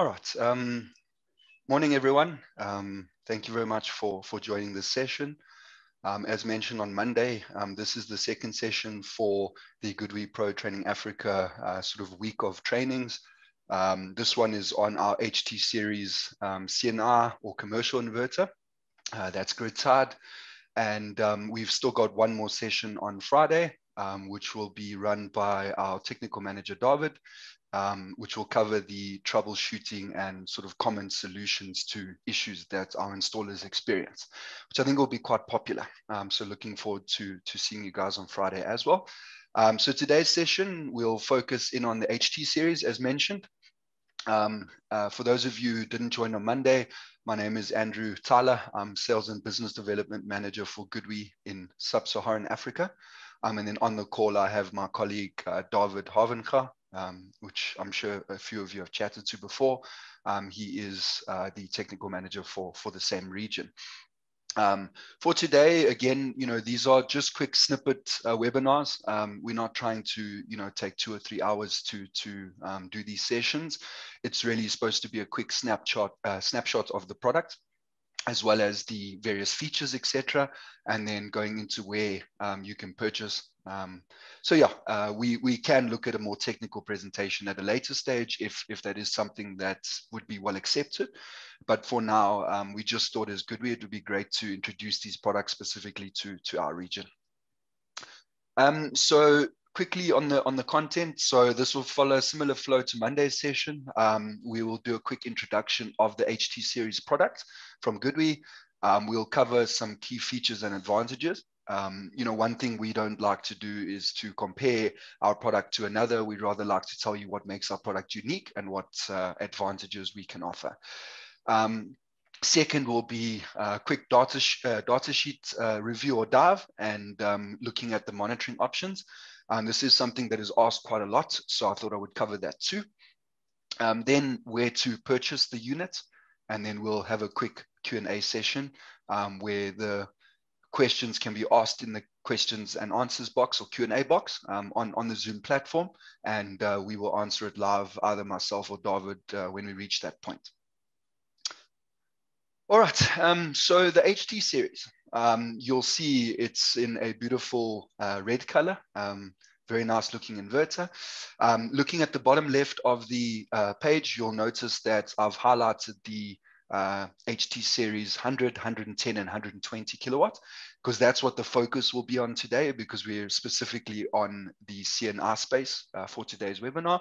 All right. Morning, everyone. Thank you very much for joining this session. As mentioned on Monday, this is the second session for the GoodWe Pro Training Africa sort of week of trainings. This one is on our HT series CNR or commercial inverter. That's grid tied. And we've still got one more session on Friday, which will be run by our technical manager, David, which will cover the troubleshooting and sort of common solutions to issues that our installers experience, which I think will be quite popular. So looking forward to seeing you guys on Friday as well. So today's session, we'll focus in on the HT series as mentioned. For those of you who didn't join on Monday, my name is Andrew Tyler. I'm Sales and Business Development Manager for GoodWe in Sub-Saharan Africa. And then on the call, I have my colleague, David Havenga, which I'm sure a few of you have chatted to before. He is the technical manager for the same region. For today, again, these are just quick snippet webinars. We're not trying to, take 2 or 3 hours to do these sessions. It's really supposed to be a quick snapshot of the product, as well as the various features, etc., and then going into where you can purchase. We can look at a more technical presentation at a later stage if that is something that would be well accepted. But for now, we just thought as GoodWe, it would be great to introduce these products specifically to our region. So quickly on the content. So this will follow a similar flow to Monday's session. We will do a quick introduction of the HT series product from GoodWe. We'll cover some key features and advantages. One thing we don't like to do is to compare our product to another. We'd rather like to tell you what makes our product unique and what advantages we can offer. Second will be a quick data sheet review or dive and looking at the monitoring options. This is something that is asked quite a lot, so I thought I would cover that too. Then where to purchase the unit, and then we'll have a quick Q&A session where the questions can be asked in the questions and answers box or Q&A box on the Zoom platform, and we will answer it live, either myself or David, when we reach that point. All right, so the HT series, you'll see it's in a beautiful red color, very nice looking inverter. Looking at the bottom left of the page, you'll notice that I've highlighted the HT series 100, 110, and 120 kilowatt, because that's what the focus will be on today, because we're specifically on the CNR space for today's webinar.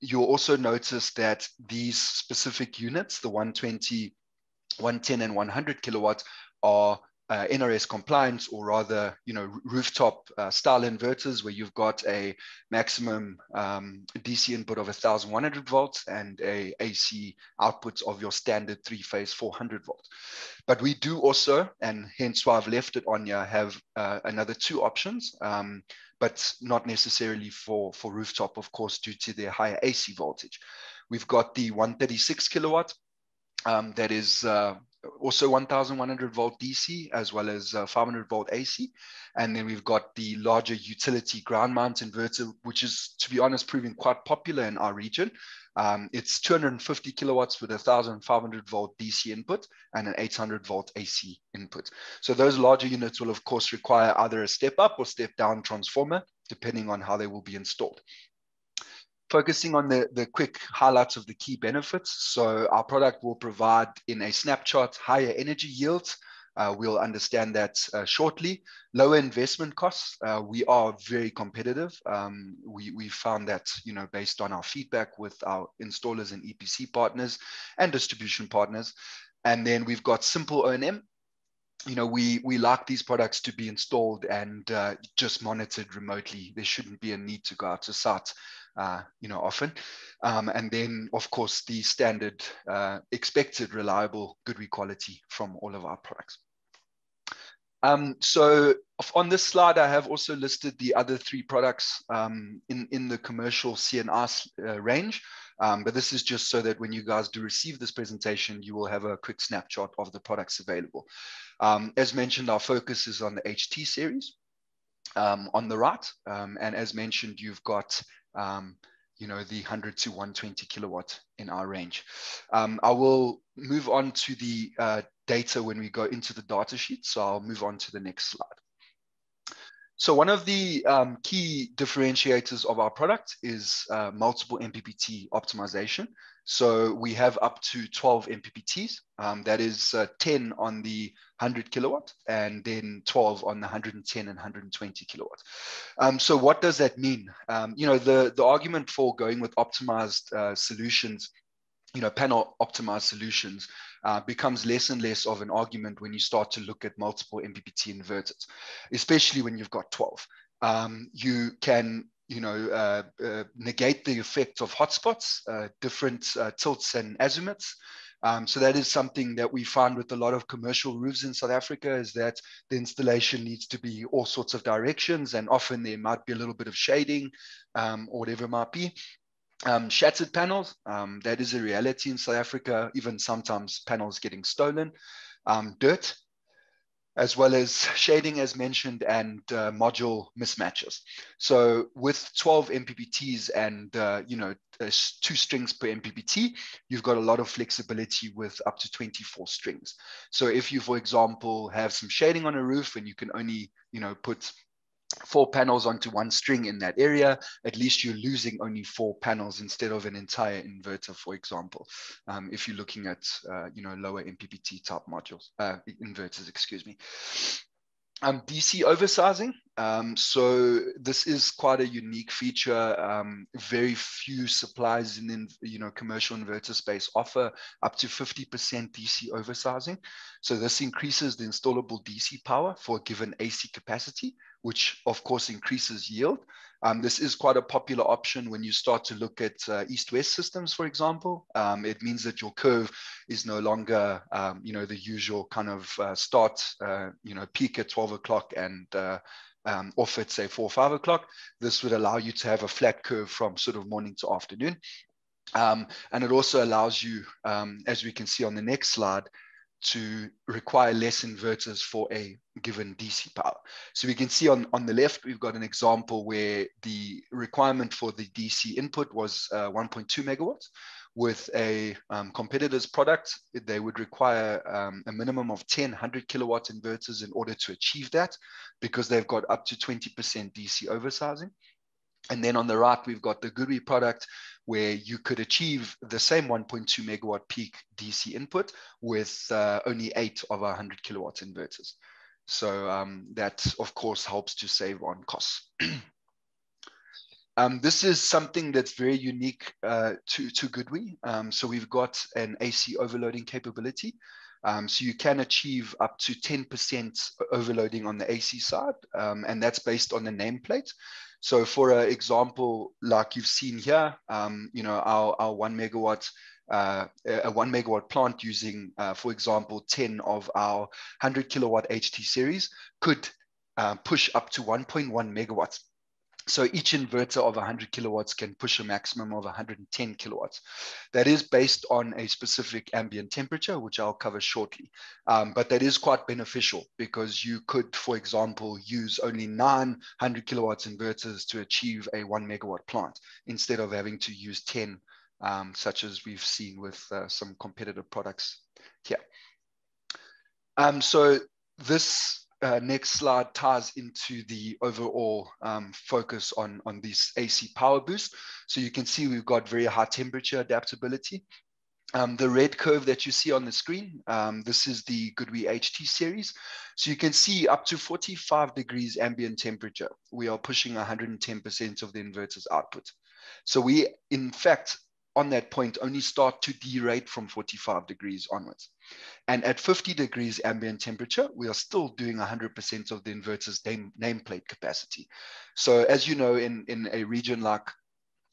You'll also notice that these specific units, the 120, 110 and 100 kilowatts, are NRS compliant, or rather, rooftop style inverters, where you've got a maximum DC input of 1,100 volts and a AC output of your standard 3-phase 400 volts. But we do also, and hence why I've left it on here, have another 2 options, but not necessarily for rooftop, of course, due to their higher AC voltage. We've got the 136 kilowatt, that is also 1,100 volt DC, as well as 500 volt AC. And then we've got the larger utility ground mount inverter, which is, to be honest, proving quite popular in our region. It's 250 kilowatts with 1,500 volt DC input and an 800 volt AC input. So those larger units will, of course, require either a step up or step down transformer, depending on how they will be installed. Focusing on the quick highlights of the key benefits. So our product will provide, in a snapshot, higher energy yields. We'll understand that shortly. Lower investment costs. We are very competitive. We found that, based on our feedback with our installers and EPC partners and distribution partners. And then we've got simple O&M. We like these products to be installed and just monitored remotely. There shouldn't be a need to go out to site, often. And then, of course, the standard expected reliable GoodWe quality from all of our products. So on this slide, I have also listed the other 3 products in the commercial CNR range. But this is just so that when you guys do receive this presentation, you will have a quick snapshot of the products available. As mentioned, our focus is on the HT series on the right. And as mentioned, you've got you know, the 100 to 120 kilowatt in our range. I will move on to the data when we go into the data sheet. So I'll move on to the next slide. So one of the key differentiators of our product is multiple MPPT optimization. So we have up to 12 MPPTs. That is 10 on the 100 kilowatt and then 12 on the 110 and 120 kilowatt. So what does that mean? You know, the argument for going with optimized solutions, you know, panel optimized solutions becomes less and less of an argument when you start to look at multiple MPPT inverters, especially when you've got 12. You can, you know, negate the effect of hotspots, different tilts and azimuths. So that is something that we find with a lot of commercial roofs in South Africa, is that the installation needs to be all sorts of directions, and often there might be a little bit of shading or whatever it might be. Shattered panels, that is a reality in South Africa, even sometimes panels getting stolen. Dirt, as well as shading as mentioned, and module mismatches. So with 12 MPPTs and you know, 2 strings per MPPT, you've got a lot of flexibility with up to 24 strings. So if you, for example, have some shading on a roof and you can only, you know, put 4 panels onto 1 string in that area, at least you're losing only 4 panels instead of an entire inverter, for example, if you're looking at you know, lower MPPT type modules, inverters, excuse me. DC oversizing. So this is quite a unique feature. Very few suppliers in the, you know, commercial inverter space offer up to 50% DC oversizing. So this increases the installable DC power for a given AC capacity, which of course increases yield. This is quite a popular option when you start to look at east-west systems, for example. It means that your curve is no longer, you know, the usual kind of start, you know, peak at 12 o'clock and off at, say, 4 or 5 o'clock. This would allow you to have a flat curve from sort of morning to afternoon. And it also allows you, as we can see on the next slide, to require less inverters for a given DC power. So we can see on the left, we've got an example where the requirement for the DC input was 1.2 megawatts. With a competitor's product, they would require a minimum of 10 100 kilowatt inverters in order to achieve that, because they've got up to 20% DC oversizing. And then on the right, we've got the GoodWe product, where you could achieve the same 1.2 megawatt peak DC input with only 8 of our 100 kilowatt inverters. So that, of course, helps to save on costs. This is something that's very unique to GoodWe. So we've got an AC overloading capability. So you can achieve up to 10% overloading on the AC side, and that's based on the nameplate. So for an example, like you've seen here, you know, our 1 megawatt, a 1 megawatt plant using, for example, 10 of our 100 kilowatt HT series could push up to 1.1 megawatts. So each inverter of 100 kilowatts can push a maximum of 110 kilowatts. That is based on a specific ambient temperature, which I'll cover shortly. But that is quite beneficial, because you could, for example, use only 900 kilowatts inverters to achieve a 1 megawatt plant, instead of having to use 10, such as we've seen with some competitive products here. So this next slide ties into the overall focus on this AC power boost. So you can see we've got very high temperature adaptability. The red curve that you see on the screen, this is the GoodWe HT series. So you can see up to 45 degrees ambient temperature, we are pushing 110% of the inverter's output. So we, in fact, on that point, only start to derate from 45 degrees onwards. And at 50 degrees ambient temperature, we are still doing 100% of the inverter's nameplate capacity. So as you know, in a region like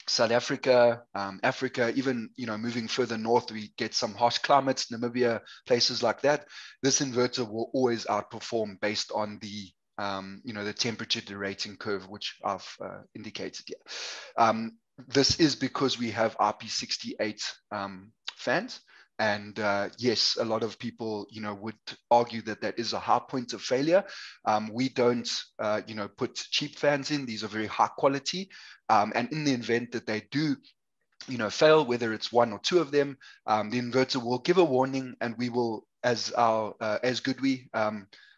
South Africa, Africa, even, you know, moving further north, we get some harsh climates, Namibia, places like that. This inverter will always outperform based on the, you know, the temperature derating curve, which I've indicated here. This is because we have IP68 fans. And yes, a lot of people, would argue that that is a high point of failure. We don't, put cheap fans in. These are very high quality. And in the event that they do, fail, whether it's one or two of them, the inverter will give a warning, and we will, as GoodWe,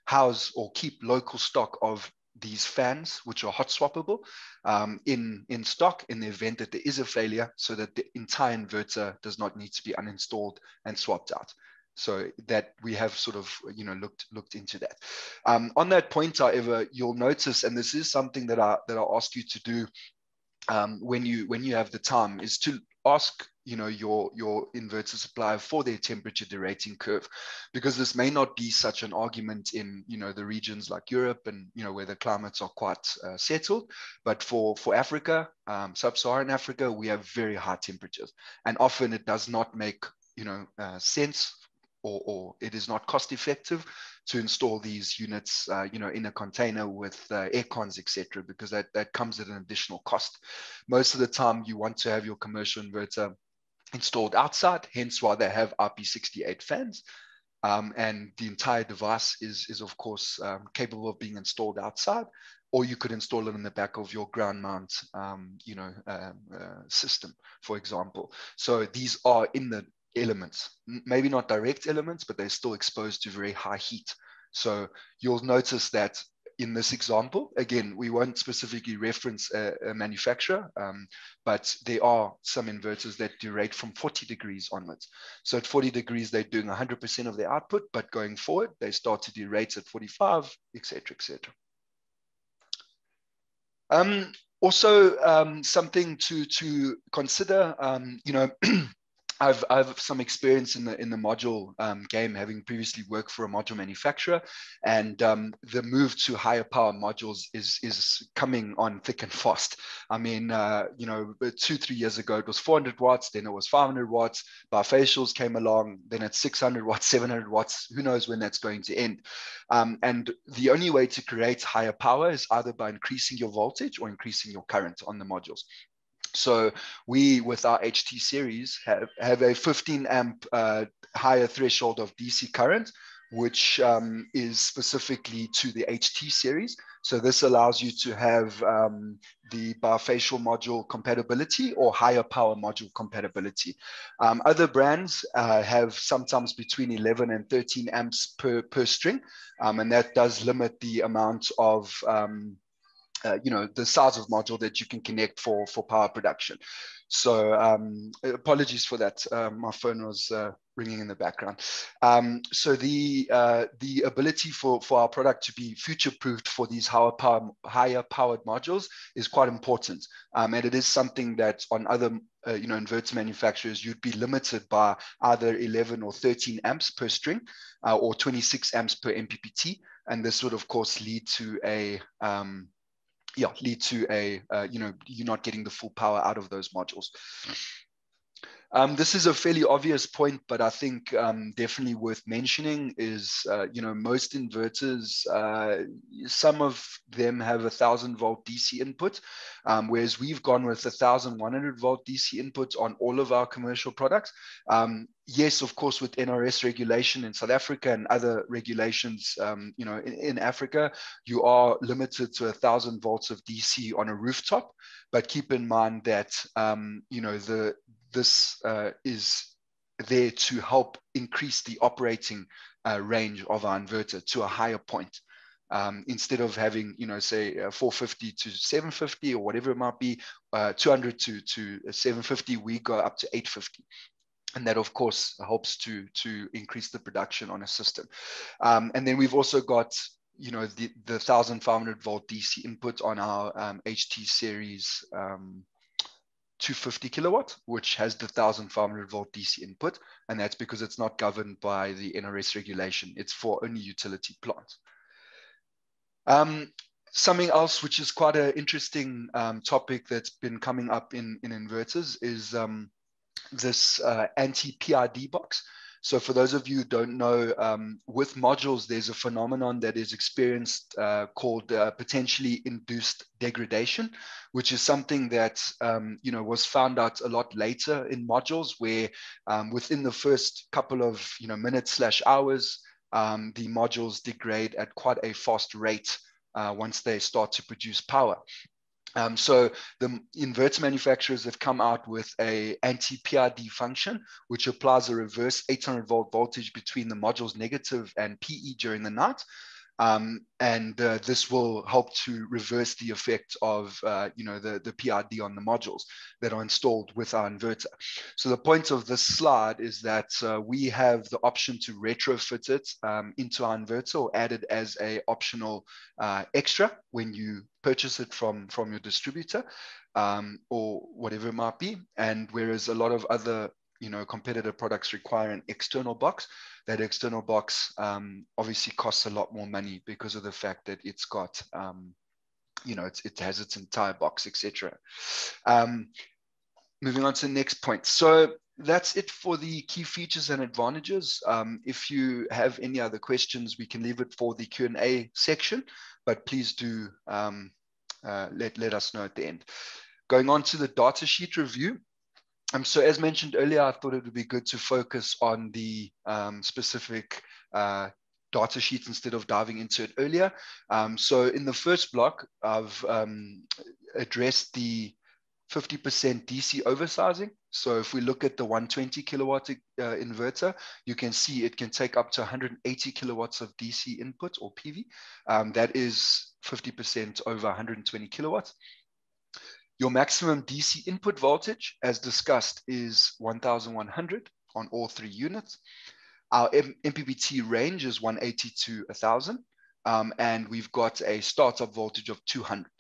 house or keep local stock of these fans, which are hot swappable, in stock in the event that there is a failure, so that the entire inverter does not need to be uninstalled and swapped out. So that we have sort of, looked into that. On that point, however, you'll notice, and this is something that I'll ask you to do when you have the time, is to ask your inverter supplier for their temperature derating curve, because this may not be such an argument in the regions like Europe and where the climates are quite settled, but for Africa, sub-Saharan Africa, we have very high temperatures, and often it does not make sense, or it is not cost effective to install these units, in a container with air cons, etc., because that comes at an additional cost. Most of the time, you want to have your commercial inverter installed outside, hence why they have IP68 fans. And the entire device is of course, capable of being installed outside, or you could install it in the back of your ground mount, system, for example. So these are in the elements, maybe not direct elements, but they're still exposed to very high heat. So you'll notice that in this example, again, we won't specifically reference a manufacturer, but there are some inverters that derate from 40 degrees onwards. So at 40 degrees, they're doing 100% of their output, but going forward, they start to derate at 45, etc., etc. Also, something to consider, I've some experience in the module game, having previously worked for a module manufacturer, and the move to higher power modules is coming on thick and fast. I mean, 2-3 years ago it was 400 watts, then it was 500 watts. Bifacials came along, then it's 600 watts, 700 watts. Who knows when that's going to end? And the only way to create higher power is either by increasing your voltage or increasing your current on the modules. So we, with our HT series, have a 15 amp higher threshold of DC current, which is specifically to the HT series. So this allows you to have the bifacial module compatibility or higher power module compatibility. Other brands have sometimes between 11 and 13 amps per string, and that does limit the amount of the size of module that you can connect for power production. So apologies for that. My phone was ringing in the background. So the ability for our product to be future-proofed for these higher powered modules is quite important. And it is something that on other inverter manufacturers, you'd be limited by either 11 or 13 amps per string, or 26 amps per MPPT. And this would, of course, lead to you're not getting the full power out of those modules. This is a fairly obvious point, but I think definitely worth mentioning is, most inverters, some of them have 1,000 volt DC input, whereas we've gone with 1,100 volt DC input on all of our commercial products. Yes, of course, with NRS regulation in South Africa and other regulations, in Africa, you are limited to 1,000 volts of DC on a rooftop. But keep in mind that, this is there to help increase the operating range of our inverter to a higher point. Instead of having, say 450 to 750 or whatever it might be, 200 to 750, we go up to 850. And that, of course, helps to increase the production on a system. And then we've also got, the 1,500 volt DC input on our HT series 250 kilowatt, which has the 1,500 volt DC input. And that's because it's not governed by the NRS regulation. It's for only utility plants. Something else, which is quite an interesting topic that's been coming up in inverters, is this anti-PID box. So for those of you who don't know, with modules, there's a phenomenon that is experienced called potentially induced degradation, which is something that was found out a lot later in modules, where within the first couple of minutes/hours, the modules degrade at quite a fast rate once they start to produce power. So the inverter manufacturers have come out with a anti-PRD function, which applies a reverse 800 volt voltage between the module's negative and PE during the night. This will help to reverse the effect of the PRD on the modules that are installed with our inverter. So the point of this slide is that we have the option to retrofit it into our inverter, or add it as a optional extra when you purchase it from your distributor, or whatever it might be. And whereas a lot of other competitor products require an external box, that external box obviously costs a lot more money because of the fact that it's got it has its entire box, etc. Moving on to the next point. So that's it for the key features and advantages. If you have any other questions, we can leave it for the Q&A section, but please do let us know at the end. Going on to the datasheet review. So as mentioned earlier, I thought it would be good to focus on the specific data sheet instead of diving into it earlier. So in the first block, I've addressed the 50% DC oversizing. So if we look at the 120 kilowatt inverter, you can see it can take up to 180 kilowatts of DC input, or PV. That is 50% over 120 kilowatts. Your maximum DC input voltage, as discussed, is 1,100 on all 3 units. Our MPPT range is 180 to 1,000, and we've got a startup voltage of 200.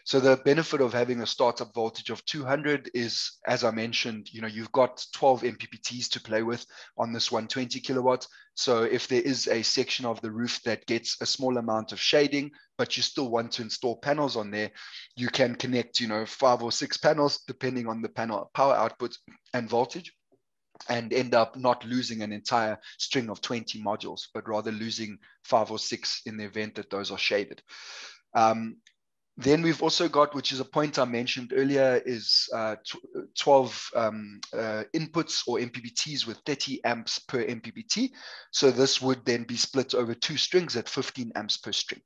So the benefit of having a startup voltage of 200 is, as I mentioned, you've got 12 MPPTs to play with on this 120 kilowatts. So if there is a section of the roof that gets a small amount of shading, but you still want to install panels on there, you can connect, 5 or 6 panels, depending on the panel power output and voltage, and end up not losing an entire string of 20 modules, but rather losing 5 or 6 in the event that those are shaded. Then we've also got, which is a point I mentioned earlier, is 12 inputs or MPPTs with 30 amps per MPPT. So this would then be split over 2 strings at 15 amps per string.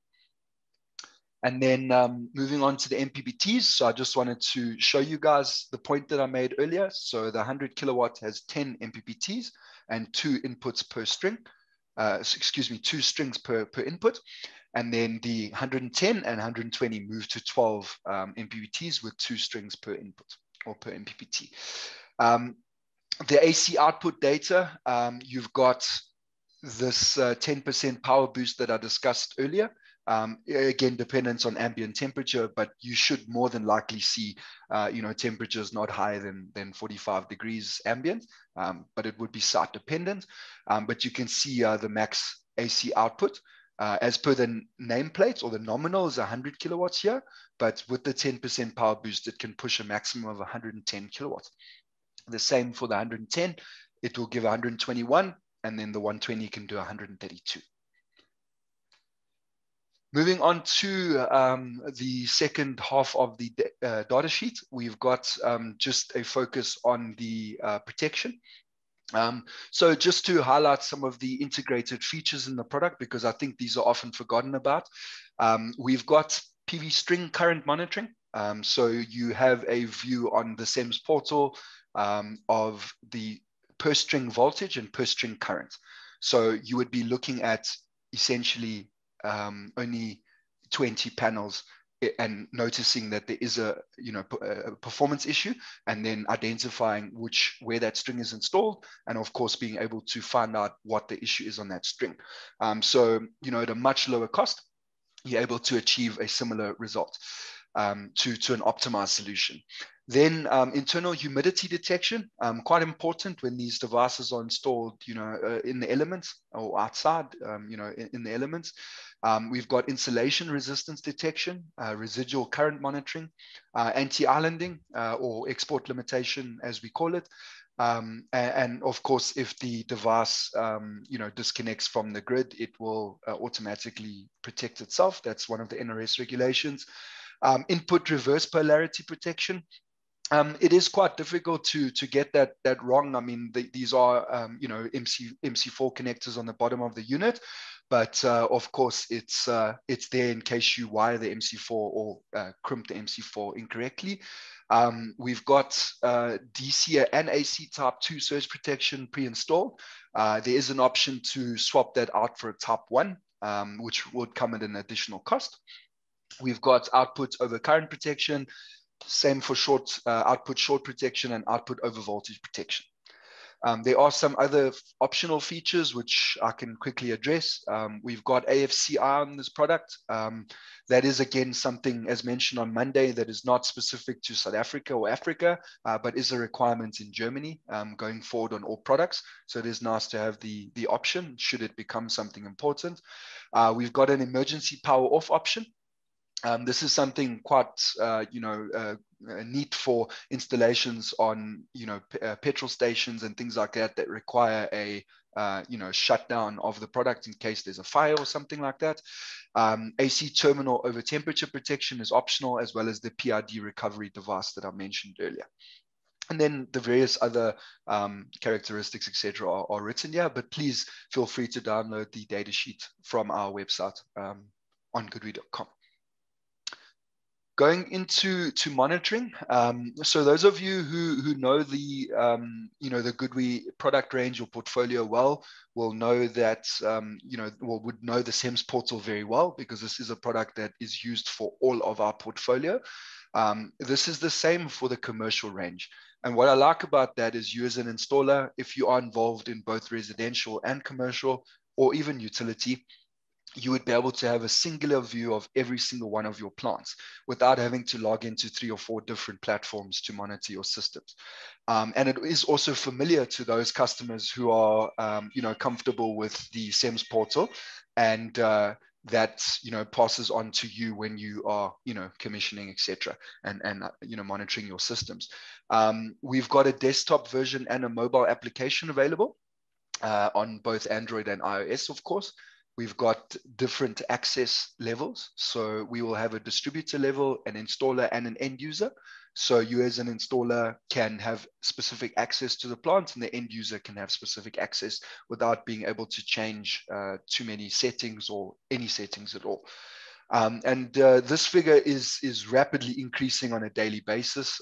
And then moving on to the MPPTs. So I just wanted to show you guys the point that I made earlier. So the 100 kilowatt has 10 MPPTs and 2 inputs per string. 2 strings per input. And then the 110 and 120 move to 12 MPPTs with 2 strings per input, or per MPPT. The AC output data, you've got this 10% power boost that I discussed earlier. Again, dependence on ambient temperature, but you should more than likely see, temperatures not higher than 45 degrees ambient, but it would be site dependent. But you can see the max AC output. As per the nameplate, or the nominal, is 100 kilowatts here, but with the 10% power boost, it can push a maximum of 110 kilowatts. The same for the 110, it will give 121, and then the 120 can do 132. Moving on to the second half of the data sheet, we've got just a focus on the protection. So just to highlight some of the integrated features in the product, because I think these are often forgotten about. We've got PV string current monitoring. So you have a view on the SEMS portal of the per string voltage and per string current. So you would be looking at essentially only 20 panels, and noticing that there is a performance issue, and then identifying where that string is installed, and of course being able to find out what the issue is on that string. So at a much lower cost, you're able to achieve a similar result to an optimized solution. Then internal humidity detection, quite important when these devices are installed, in the elements or outside, in the elements. We've got insulation resistance detection, residual current monitoring, anti-islanding or export limitation, as we call it, And of course, if the device, disconnects from the grid, it will automatically protect itself. That's one of the NRS regulations. Input reverse polarity protection. It is quite difficult to get that wrong. I mean, these are MC4 connectors on the bottom of the unit, but of course it's there in case you wire the MC4 or crimp the MC4 incorrectly. We've got DC and AC type 2 surge protection pre-installed. There is an option to swap that out for a type 1, which would come at an additional cost. We've got output over current protection, same for output short protection and output over voltage protection. There are some other optional features which I can quickly address. We've got AFCI on this product. That is, again, something, as mentioned on Monday, that is not specific to South Africa or Africa, but is a requirement in Germany going forward on all products. So it is nice to have the option should it become something important. We've got an emergency power off option. This is something quite, neat for installations on, petrol stations and things like that require a, shutdown of the product in case there's a fire or something like that. AC terminal over temperature protection is optional, as well as the PID recovery device that I mentioned earlier. And then the various other characteristics, etc., are written here, but please feel free to download the data sheet from our website on GoodWe.com. Going into monitoring, so those of you who know the the GoodWe product range or portfolio well will know that would know the SEMS portal very well, because this is a product that is used for all of our portfolio. This is the same for the commercial range. And what I like about that is, you as an installer, if you are involved in both residential and commercial or even utility, you would be able to have a singular view of every single one of your plants without having to log into 3 or 4 different platforms to monitor your systems. And it is also familiar to those customers who are, comfortable with the SEMS portal, and that passes on to you when you are commissioning, etc., and monitoring your systems. We've got a desktop version and a mobile application available on both Android and iOS, of course. We've got different access levels. So we will have a distributor level, an installer, and an end user. So you as an installer can have specific access to the plant, and the end user can have specific access without being able to change too many settings or any settings at all. This figure is rapidly increasing on a daily basis.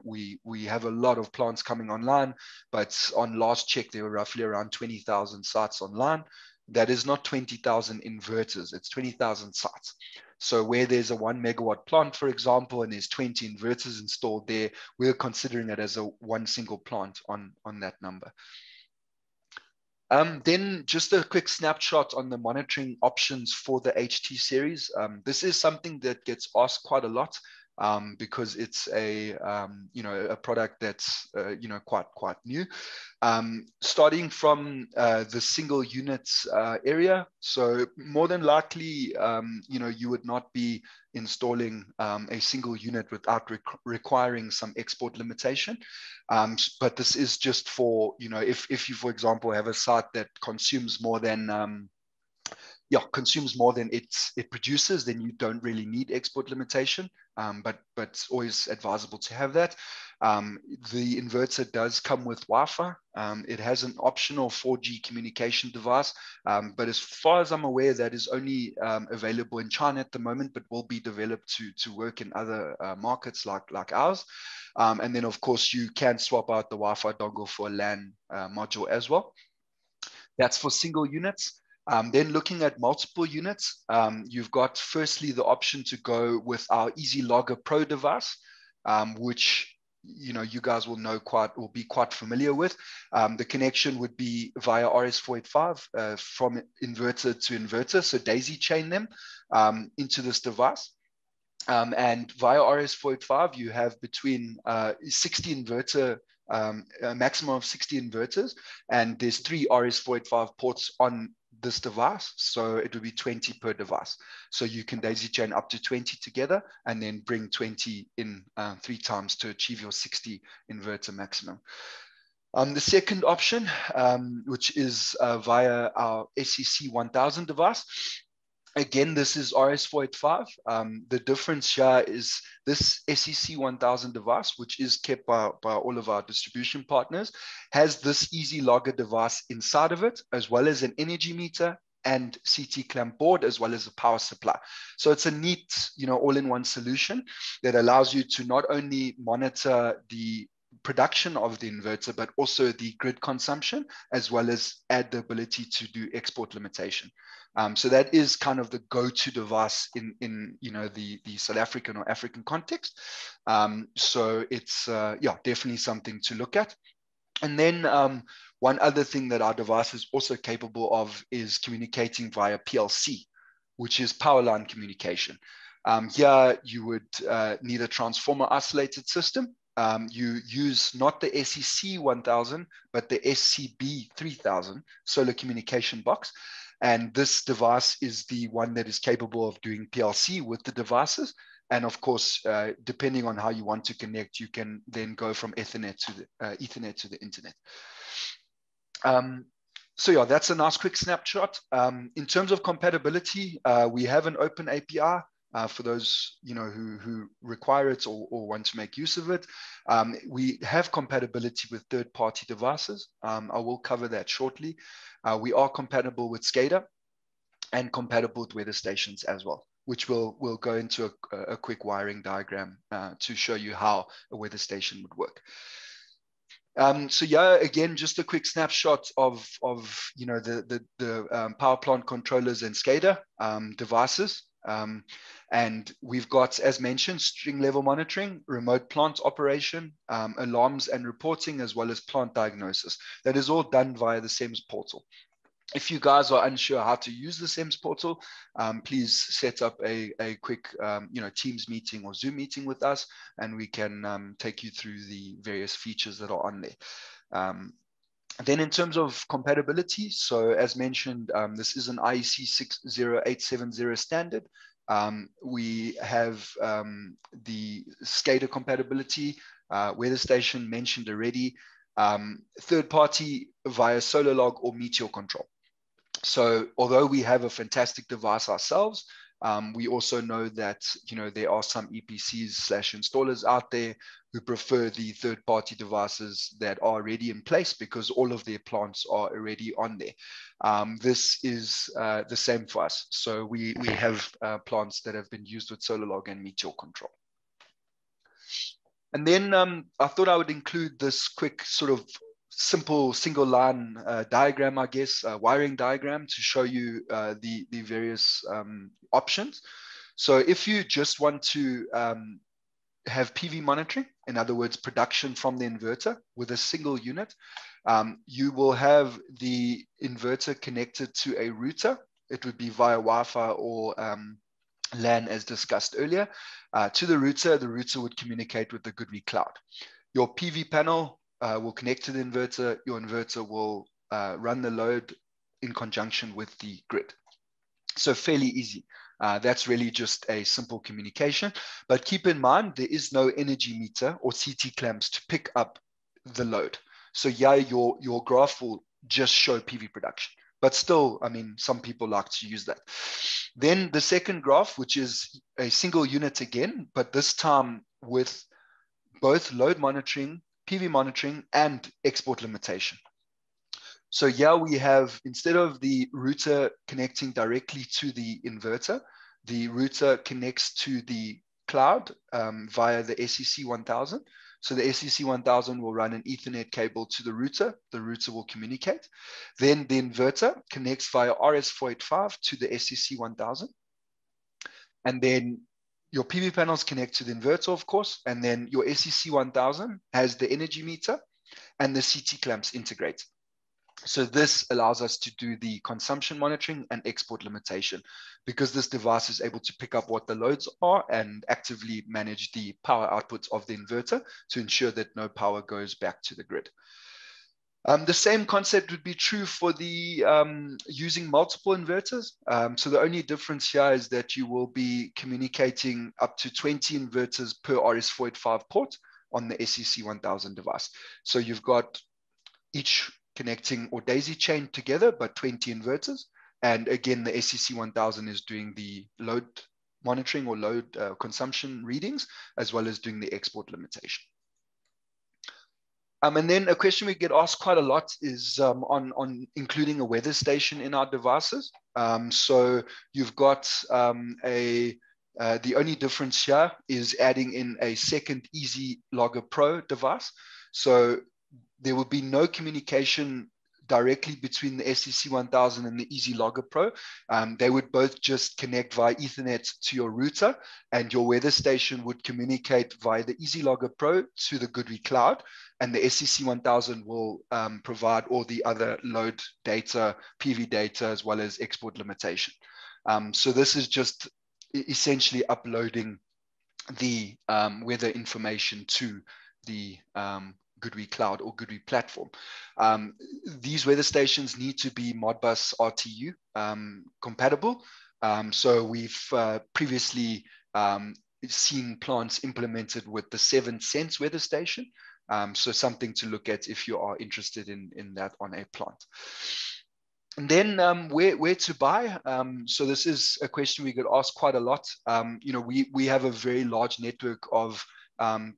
We have a lot of plants coming online, but on last check, there were roughly around 20,000 sites online. That is not 20,000 inverters, it's 20,000 sites. So where there's a 1 megawatt plant, for example, and there's 20 inverters installed there, we're considering it as one single plant on that number. Then just a quick snapshot on the monitoring options for the HT series. This is something that gets asked quite a lot, because it's a product that's quite new. Starting from the single units area, so more than likely you would not be installing a single unit without requiring some export limitation, but this is just for if you, for example, have a site that consumes more than it produces, then you don't really need export limitation, but it's always advisable to have that. The inverter does come with Wi-Fi. It has an optional 4G communication device, but as far as I'm aware, that is only available in China at the moment, but will be developed to work in other markets like ours. And then, of course, you can swap out the Wi-Fi dongle for a LAN module as well. That's for single units. Then looking at multiple units, you've got firstly the option to go with our Easy Logger Pro device, which you guys will be quite familiar with. The connection would be via RS485 from inverter to inverter, so daisy chain them into this device. And via RS485, you have between 60 inverter, a maximum of 60 inverters, and there's 3 RS485 ports on this device, so it would be 20 per device. So you can daisy chain up to 20 together and then bring 20 in 3 times to achieve your 60 inverter maximum. The second option, which is via our SEC 1000 device. Again, this is RS485. The difference here is this SEC 1000 device, which is kept by all of our distribution partners, has this easy logger device inside of it, as well as an energy meter and CT clamp board, as well as a power supply. So it's a neat, all-in-one solution that allows you to not only monitor the production of the inverter, but also the grid consumption, as well as add the ability to do export limitation. So that is kind of the go-to device in the South African or African context. So it's definitely something to look at. And then one other thing that our device is also capable of is communicating via PLC, which is power line communication. Here you would need a transformer isolated system. You use not the SEC 1000, but the SCB 3000 solar communication box. And this device is the one that is capable of doing PLC with the devices. And of course, depending on how you want to connect, you can then go from Ethernet to the internet. So yeah, that's a nice quick snapshot. In terms of compatibility, we have an open API. For those who require it or want to make use of it. We have compatibility with third-party devices. I will cover that shortly. We are compatible with SCADA and compatible with weather stations as well, which we'll go into a quick wiring diagram to show you how a weather station would work. So yeah, again, just a quick snapshot of the power plant controllers and SCADA devices. And we've got, as mentioned, string level monitoring, remote plant operation, alarms and reporting, as well as plant diagnosis. That is all done via the SEMS portal. If you guys are unsure how to use the SEMS portal, please set up a quick Teams meeting or Zoom meeting with us, and we can take you through the various features that are on there. Then in terms of compatibility, so as mentioned, this is an IEC 60870 standard. We have the SCADA compatibility, weather station mentioned already, third party via SolarLog or Meteor Control. So although we have a fantastic device ourselves, we also know that there are some EPCs/installers out there who prefer the third-party devices that are already in place because all of their plants are already on there. This is the same for us. So we have plants that have been used with SolarLog and Meteor Control. And then I thought I would include this quick sort of simple single line diagram, I guess, wiring diagram to show you the various options. So if you just want to have PV monitoring, in other words, production from the inverter with a single unit, you will have the inverter connected to a router. It would be via Wi-Fi or LAN as discussed earlier. To the router would communicate with the GoodWe cloud. Your PV panel will connect to the inverter. Your inverter will run the load in conjunction with the grid. So fairly easy. That's really just a simple communication. But keep in mind, there is no energy meter or CT clamps to pick up the load. So yeah, your graph will just show PV production. But still, I mean, some people like to use that. Then the second graph, which is a single unit again, but this time with both load monitoring, PV monitoring, and export limitation. So here we have, instead of the router connecting directly to the inverter, the router connects to the cloud via the SEC 1000. So the SEC 1000 will run an Ethernet cable to the router will communicate. Then the inverter connects via RS485 to the SEC 1000. And then your PV panels connect to the inverter, of course, and then your SEC 1000 has the energy meter and the CT clamps integrate. So this allows us to do the consumption monitoring and export limitation because this device is able to pick up what the loads are and actively manage the power outputs of the inverter to ensure that no power goes back to the grid. The same concept would be true for the using multiple inverters. So the only difference here is that you will be communicating up to 20 inverters per RS485 port on the SEC 1000 device. So you've got each connecting or daisy chained together, but 20 inverters. And again, the SEC 1000 is doing the load monitoring or load consumption readings, as well as doing the export limitation. And then a question we get asked quite a lot is on including a weather station in our devices. So you've got the only difference here is adding in a second Easy Logger Pro device. So there will be no communication directly between the SEC 1000 and the Easy Logger Pro. They would both just connect via Ethernet to your router, and your weather station would communicate via the Easy Logger Pro to the GoodWe cloud, and the SEC 1000 will provide all the other load data, PV data, as well as export limitation. So this is just essentially uploading the weather information to the GoodWe cloud or GoodWe platform. These weather stations need to be Modbus RTU compatible. So we've previously seen plants implemented with the 7 cents weather station. So something to look at if you are interested in that on a plant. And then where to buy? So this is a question we get asked quite a lot. You know, we have a very large network of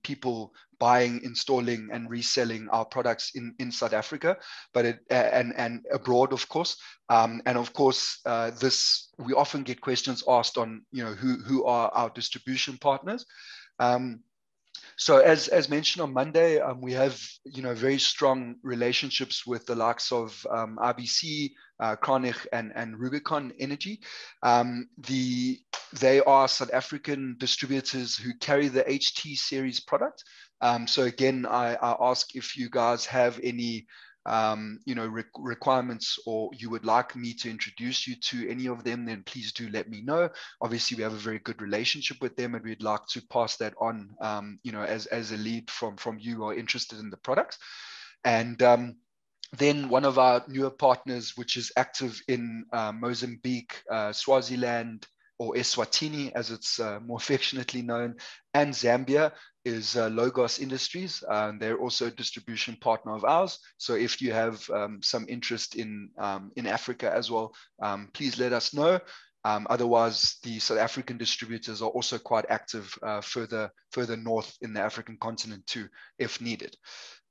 people buying, installing, and reselling our products in South Africa, but and abroad, of course. And of course, we often get questions asked on, you know, who are our distribution partners. So as mentioned on Monday, we have, you know, very strong relationships with the likes of RBC, Kranich, and Rubicon Energy. They are South African distributors who carry the HT series product. So again, I ask if you guys have any you know, requirements, or you would like me to introduce you to any of them, then please do let me know. Obviously, we have a very good relationship with them, and we'd like to pass that on, you know, as a lead from you who are interested in the products. And then one of our newer partners, which is active in Mozambique, Swaziland, or Eswatini, as it's more affectionately known, and Zambia, is Logos Industries. They're also a distribution partner of ours. So if you have some interest in Africa as well, please let us know. Otherwise, the South African distributors are also quite active further north in the African continent too, if needed.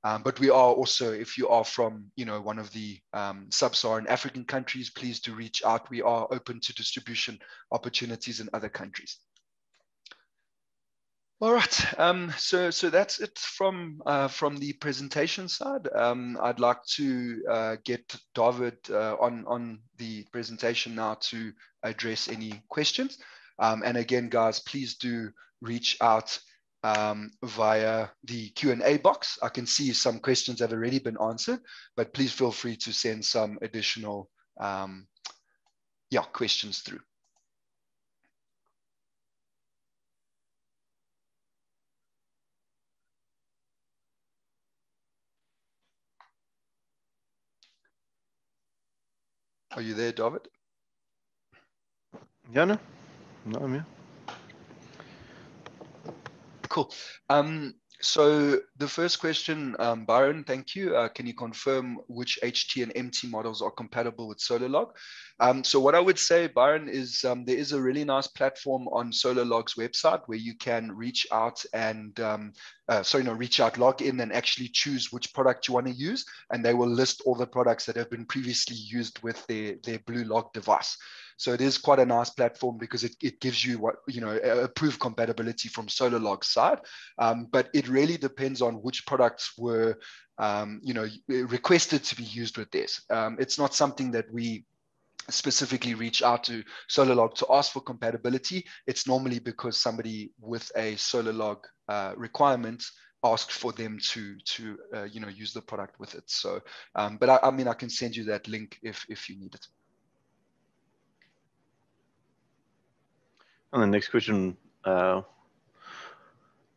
But we are also, if you are from, you know, one of the sub-Saharan African countries, please do reach out. We are open to distribution opportunities in other countries. All right, so that's it from the presentation side. I'd like to get David on the presentation now to address any questions. And again, guys, please do reach out via the Q&A box. I can see some questions have already been answered, but please feel free to send some additional questions through. Are you there, David? Yeah, no, I'm here. Cool. So the first question, Byron, thank you. Can you confirm which HT and MT models are compatible with SolarLog? So what I would say, Byron, is there is a really nice platform on SolarLog's website where you can reach out and, log in and actually choose which product you want to use. And they will list all the products that have been previously used with their Blue Log device. So it is quite a nice platform because it gives you approved compatibility from SolarLog's side. But it really depends on which products were, requested to be used with this. It's not something that we specifically reach out to SolarLog to ask for compatibility. It's normally because somebody with a SolarLog requirement asked for them to use the product with it. So, but I can send you that link if you need it. And the next question, on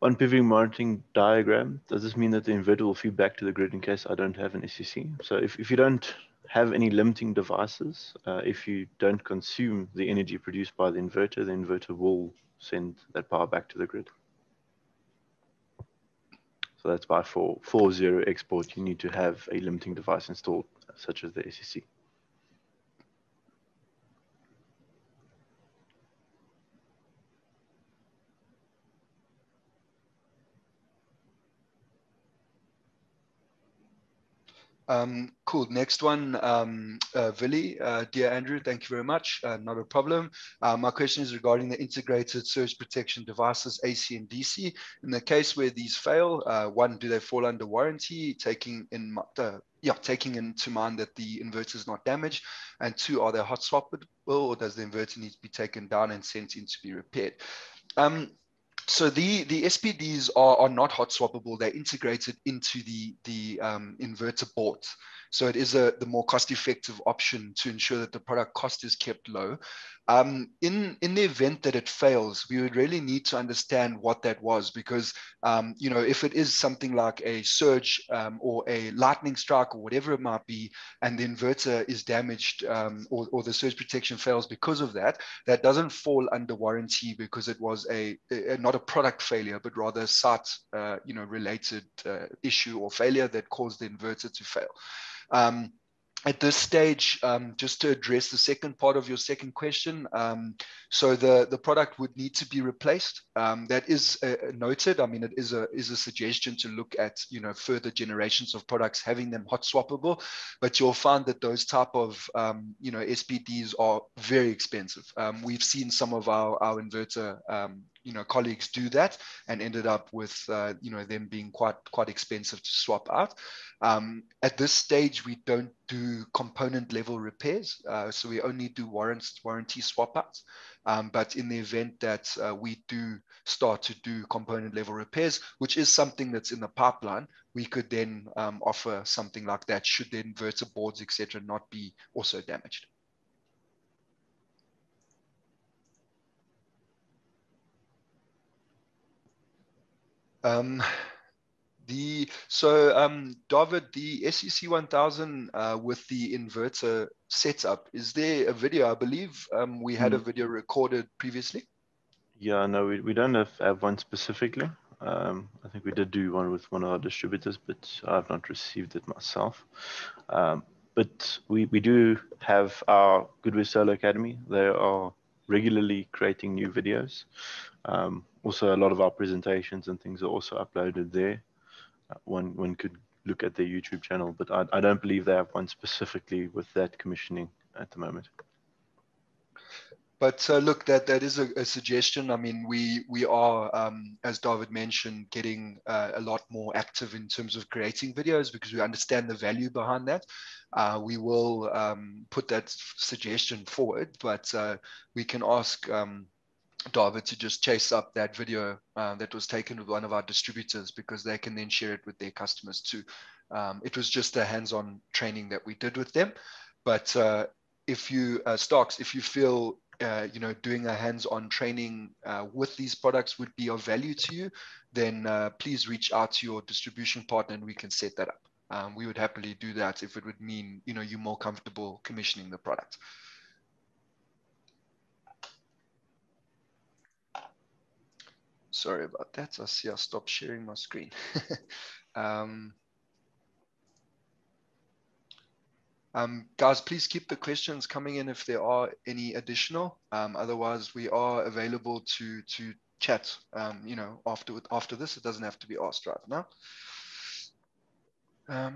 PV monitoring diagram, does this mean that the inverter will feed back to the grid in case I don't have an SEC? So if you don't have any limiting devices, if you don't consume the energy produced by the inverter will send that power back to the grid. So that's why for zero export, you need to have a limiting device installed, such as the SEC. Cool. Next one, Vili. Dear Andrew, thank you very much. Not a problem. My question is regarding the integrated surge protection devices, AC and DC. In the case where these fail, one, do they fall under warranty, taking into mind that the inverter is not damaged? And two, are they hot swappable, or does the inverter need to be taken down and sent in to be repaired? So the SPDs are not hot swappable. They're integrated into the inverter board. So it is the more cost-effective option to ensure that the product cost is kept low. In the event that it fails, we would really need to understand what that was, because if it is something like a surge or a lightning strike or whatever it might be, and the inverter is damaged, or the surge protection fails because of that, that doesn't fall under warranty, because it was not a product failure, but rather a site related issue or failure that caused the inverter to fail. At this stage, just to address the second part of your second question, so the product would need to be replaced. That is noted. I mean, it is a suggestion to look at further generations of products having them hot swappable, but you'll find that those type of SPDs are very expensive. We've seen some of our inverter colleagues do that and ended up with them being quite expensive to swap out. At this stage, we don't do component level repairs, so we only do warranty swap outs. But in the event that we do start to do component level repairs, which is something that's in the pipeline, we could then offer something like that should the inverter boards, etc., not be also damaged. David, the SEC 1000 with the inverter setup, is there a video? I believe we had a video recorded previously. Yeah, no, we don't have one specifically. I think we did do one with one of our distributors, but I've not received it myself. But we do have our GoodWe Solar Academy. They are regularly creating new videos. Also, a lot of our presentations and things are also uploaded there. One could look at their YouTube channel, but I don't believe they have one specifically with that commissioning at the moment. But look, that is a suggestion. I mean, we are, as David mentioned, getting a lot more active in terms of creating videos, because we understand the value behind that. We will put that suggestion forward, but we can ask David to just chase up that video that was taken with one of our distributors, because they can then share it with their customers too. It was just a hands-on training that we did with them. But if you, Starks, if you feel doing a hands-on training with these products would be of value to you, then please reach out to your distribution partner and we can set that up. We would happily do that if it would mean you're more comfortable commissioning the product. Sorry about that. I see I stopped sharing my screen. Guys, please keep the questions coming in if there are any additional. Otherwise, we are available to chat. After this, it doesn't have to be asked right now. Let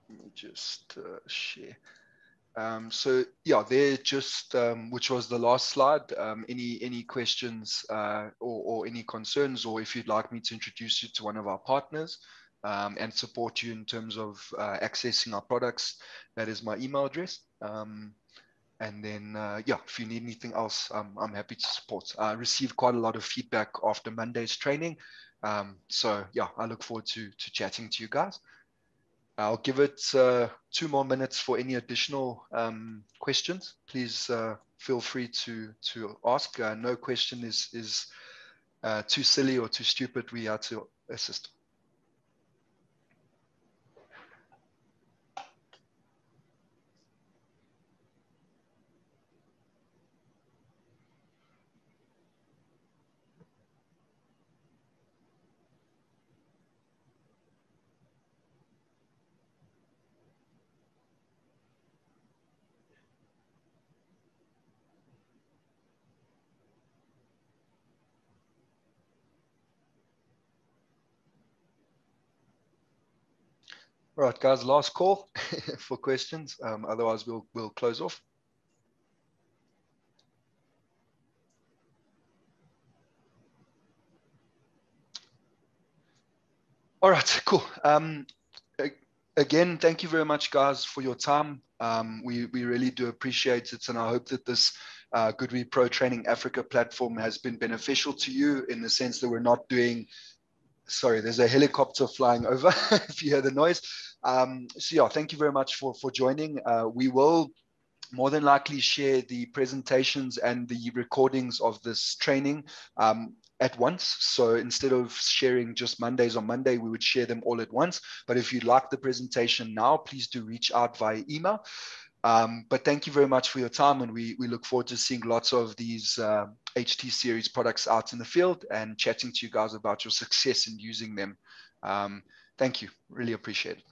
me just share. So yeah, there just which was the last slide. Any questions or any concerns, or if you'd like me to introduce you to one of our partners and support you in terms of accessing our products, that is my email address. And then if you need anything else, I'm happy to support. I received quite a lot of feedback after Monday's training. So yeah, I look forward to chatting to you guys. I'll give it 2 more minutes for any additional questions. Please feel free to ask. No question is too silly or too stupid. We are to assist. All right, guys, last call for questions. Otherwise, we'll close off. All right, cool. Again, thank you very much, guys, for your time. We really do appreciate it, and I hope that this GoodWe Pro Training Africa platform has been beneficial to you in the sense that we're not doing. Sorry, there's a helicopter flying over. If you hear the noise. So yeah, thank you very much for joining. We will more than likely share the presentations and the recordings of this training at once. So instead of sharing just Mondays on Monday, we would share them all at once. But if you'd like the presentation now, please do reach out via email. But thank you very much for your time, and we look forward to seeing lots of these HT series products out in the field and chatting to you guys about your success in using them. Thank you. Really appreciate it.